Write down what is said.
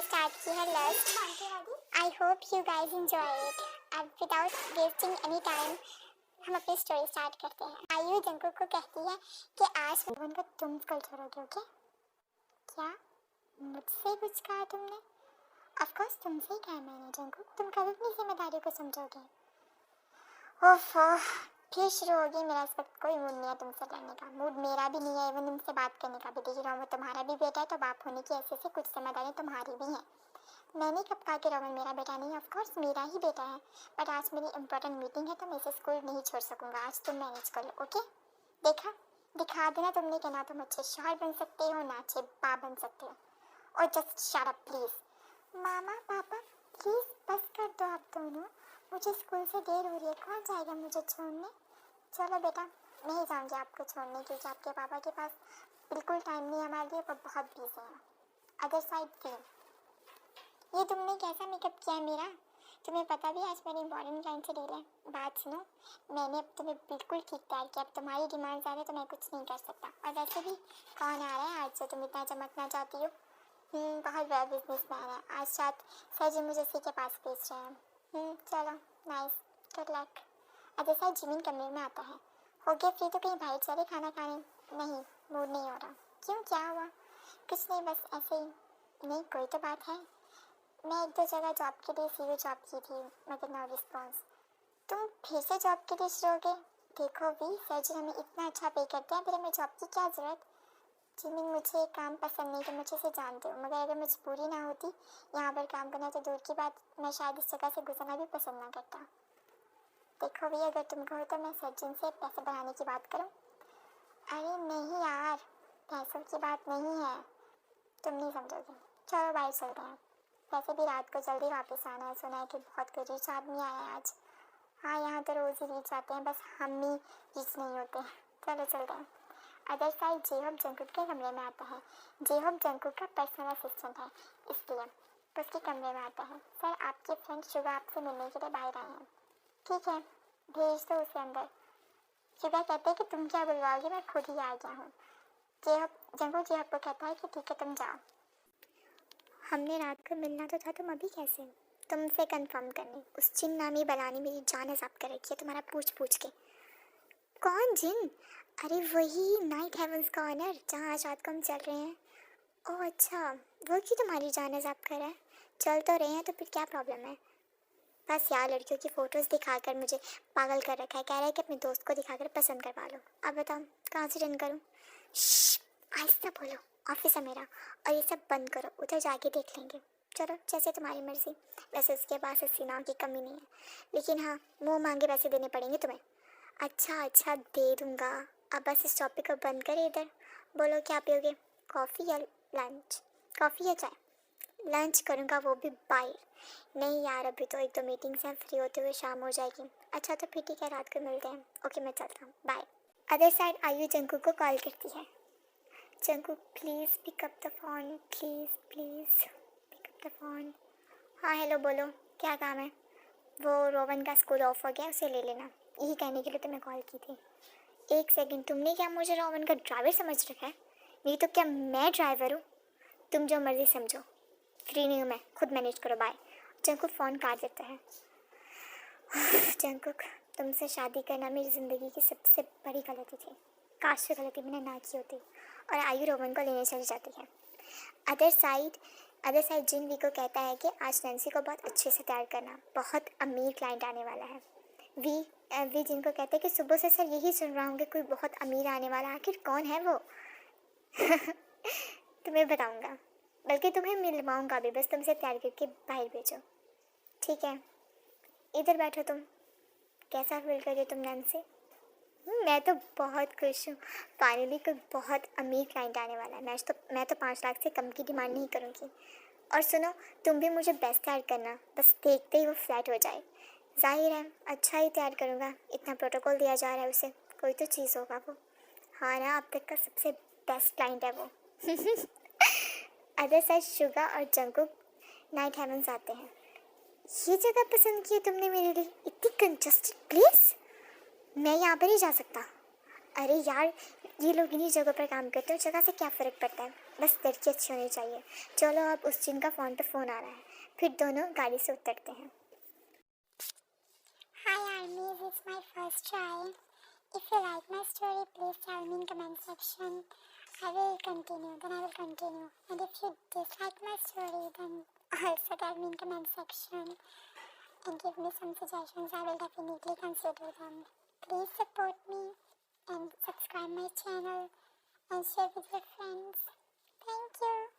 Start की है last. I hope you guys enjoy it. अब विदाउट वेस्टिंग एनी टाइम हम अपनी स्टोरी स्टार्ट करते हैं। आयु जंकुक को कहती है कि आज उनको तुम कल छोड़ोगे। ओके? क्या मुझसे कुछ कहा तुमने? ऑफ कोर्स तुमसे ही कहा मैंने जंकुक। तुम कब अपनी जिम्मेदारी को समझोगे? ओफो, फिर शुरू होगी। मेरा इस वक्त कोई मूड नहीं है तुमसे लड़ने का। मूड मेरा भी नहीं है इवन तुमसे बात करने का भी। देख रहा हूँ तुम्हारा भी बेटा है तो बाप होने की ऐसे से कुछ जिम्मेदारी तुम्हारी भी है। मैंने कब कहा कि रोमन मेरा बेटा नहीं है? ऑफ कोर्स मेरा ही बेटा है, बट आज मेरी इंपॉर्टेंट मीटिंग है तो मैं इसे स्कूल नहीं छोड़ सकूंगा। आज तुम मैनेज कर लो। ओके? देखा, दिखा देना तुमने कि ना तुम अच्छे शौहर बन सकते हो ना अच्छे बाप बन सकते हो। और जस्ट शट अप प्लीज। मामा पापा प्लीज बस कर दो आप दोनों। मुझे स्कूल से देर हो रही है। कौन जाएगा मुझे छोड़ने? चलो बेटा, मैं ही जाऊँगी आपको छोड़ने, क्योंकि आपके पापा के पास बिल्कुल टाइम नहीं है हमारे लिए, वो बहुत बिजी हैं। अदर साइड फिल्म, ये तुमने कैसा मेकअप किया है मेरा? तुम्हें पता भी आज मेरी इंपॉर्टेंट क्लाइंट से डील है। बात सुनो, मैंने अब तुम्हें बिल्कुल ठीक तैयार किया। अब तुम्हारी डिमांड ज़्यादा तो मैं कुछ नहीं कर सकता। और वैसे भी कौन आ रहा है आज जो तुम इतना चमकना चाहती हो? बहुत बड़ा बिजनेस मैन है। आज रात सर जी मुझे उसी के पास भेज रहे हैं। चलो nice, good luck. Ajay sir Jimin कमरे में आता है। हो गया फ्री तो कहीं भाई चले खाना खाने? नहीं, मूड नहीं हो रहा। क्यों, क्या हुआ? कुछ नहीं, बस ऐसे ही। नहीं, कोई तो बात है। मैं एक दो जगह जॉब के लिए सीवी जॉब की थी, मगर नो रिस्पॉन्स। तुम फिर से जॉब के लिए शुरू हो गए? देखो भी, सर जी हमें इतना अच्छा पे करते हैं, फिर हमें जॉब की क्या ज़रूरत? जिमिन, मुझे काम पसंद नहीं तो मुझे से जानते हो, मगर अगर मजबूरी ना होती यहाँ पर काम करना तो दूर की बात, मैं शायद इस जगह से गुजरना भी पसंद ना करता। देखो भी, अगर तुम कहो तो मैं सचिन से पैसे बढ़ाने की बात करूं? अरे नहीं यार, पैसों की बात नहीं है, तुम नहीं समझोगे। चलो बाहर चलते हैं। वैसे भी रात को जल्दी वापस आना है। सुना है कि बहुत कोई रीच आदमी आया है आज। हाँ, यहाँ तो रोज़ ही रीच आते हैं, बस हम ही रीच नहीं होते। चलो चलते हैं। अदर साइड जेहोब जंकुक के कमरे में आता है। जेहोब जंकुक का पर्सनल असिस्टेंट है, इसलिए तो उसके कमरे में आता है। सर, आपके फ्रेंड शुगा आपसे मिलने के लिए बाहर आए हैं। ठीक है, भेज दो उसे अंदर। शुगा कहते हैं कि तुम क्या बुलवाओगे, मैं खुद ही आ गया हूँ। जंकुक जेहोब को कहता है कि ठीक है तुम जाओ। हमने रात को मिलना तो था, तुम अभी कैसे? तुमसे कंफर्म करने उस जिन नामी बलानी मेरी जान हसाब कर रखी है तुम्हारा पूछ पूछ के। कौन जिन? अरे वही नाइट हेवंस का ऑनर, जहाँ आज रात को हम चल रहे हैं। ओह अच्छा, वो की तुम्हारी जान हसाब कर रहा है? चल तो रहे हैं तो फिर क्या प्रॉब्लम है? बस यार, लड़कियों की फ़ोटोज़ दिखाकर मुझे पागल कर रखा है। कह रहा है कि अपने दोस्त को दिखाकर पसंद करवा लो। अब बताओ कहाँ से डन करूँ? आहिस्ता बोलो, ऑफिस है मेरा। और ये सब बंद करो, उधर जाके देख लेंगे। चलो जैसे तुम्हारी मर्ज़ी। वैसे उसके पास 80 नाव की कमी नहीं है, लेकिन हाँ, मुँह मांगे पैसे देने पड़ेंगे तुम्हें। अच्छा अच्छा, दे दूँगा। अब बस इस टॉपिक को बंद करे। इधर बोलो क्या पियोगे, कॉफ़ी या लंच? कॉफ़ी या चाय? लंच करूँगा, वो भी बाहर। नहीं यार, अभी तो एक दो मीटिंग्स हैं, फ्री होते हुए शाम हो जाएगी। अच्छा तो फिर ठीक है, रात को मिलते हैं। ओके, मैं चलता हूँ, bye. Other side Ayu Jungkook को कॉल करती है। Jungkook please pick up the phone, please please pick up the phone. हाँ हेलो, बोलो क्या काम है? वो रोवन का स्कूल ऑफ हो गया, उसे ले लेना, यही कहने के लिए तुम्हें कॉल की थी। एक सेकंड, तुमने क्या मुझे रोवन का ड्राइवर समझ रखा है? नहीं तो क्या मैं ड्राइवर हूँ? तुम जो मर्ज़ी समझो, फ्री नहीं हूँ मैं, खुद मैनेज करो, बाय। जंकुक फ़ोन काट देता है। जंकुक, तुमसे शादी करना मेरी ज़िंदगी की सबसे बड़ी गलती थी। काश ये गलती मैंने ना की होती और आयु रोवन को लेने चली जाती है। अदर साइड जिन को कहता है कि आज नैन्सी को बहुत अच्छे से तैयार करना, बहुत अमीर क्लाइंट आने वाला है। वी जिनको कहते हैं कि सुबह से सर यही सुन रहा हूँ कि कोई बहुत अमीर आने वाला, आखिर कौन है वो? तुम्हें बताऊँगा, बल्कि तुम्हें मिलवाऊँगा भी, बस तुमसे तैयार करके बाहर भेजो। ठीक है, इधर बैठो तुम। कैसा फील कर रही हो तुम नैन्सी? मैं तो बहुत खुश हूँ, फाइनली कोई बहुत अमीर क्लाइंट आने वाला है। मैं तो 5 लाख से कम की डिमांड नहीं करूँगी। और सुनो, तुम भी मुझे बेस्ट तैयार करना, बस देखते ही वो फ्लैट हो जाए। जाहिर है अच्छा ही तैयार करूँगा, इतना प्रोटोकॉल दिया जा रहा है उसे, कोई तो चीज़ होगा वो। हाँ ना, अब तक का सबसे बेस्ट क्लाइंट है वो। अदर साइड शुगा और जंकुक नाइट हेवंस आते हैं। ये जगह पसंद की है तुमने मेरे लिए? इतनी कंजस्टेड प्लेस, मैं यहाँ पर नहीं जा सकता। अरे यार, ये लोग इन्हीं जगह पर काम करते हैं, जगह से क्या फ़र्क पड़ता है? बस लड़की अच्छी होनी चाहिए। चलो अब उस जिन का फ़ोन पे फ़ोन आ रहा है, फिर दोनों गाड़ी से उतरते हैं। Hi armies, it's my first try. If you like my story, please tell me in comment section. I will continue, then I will continue. And if you dislike my story, then also tell me in comment section and give me some suggestions. I will definitely consider them. Please support me and subscribe my channel and share with your friends. Thank you.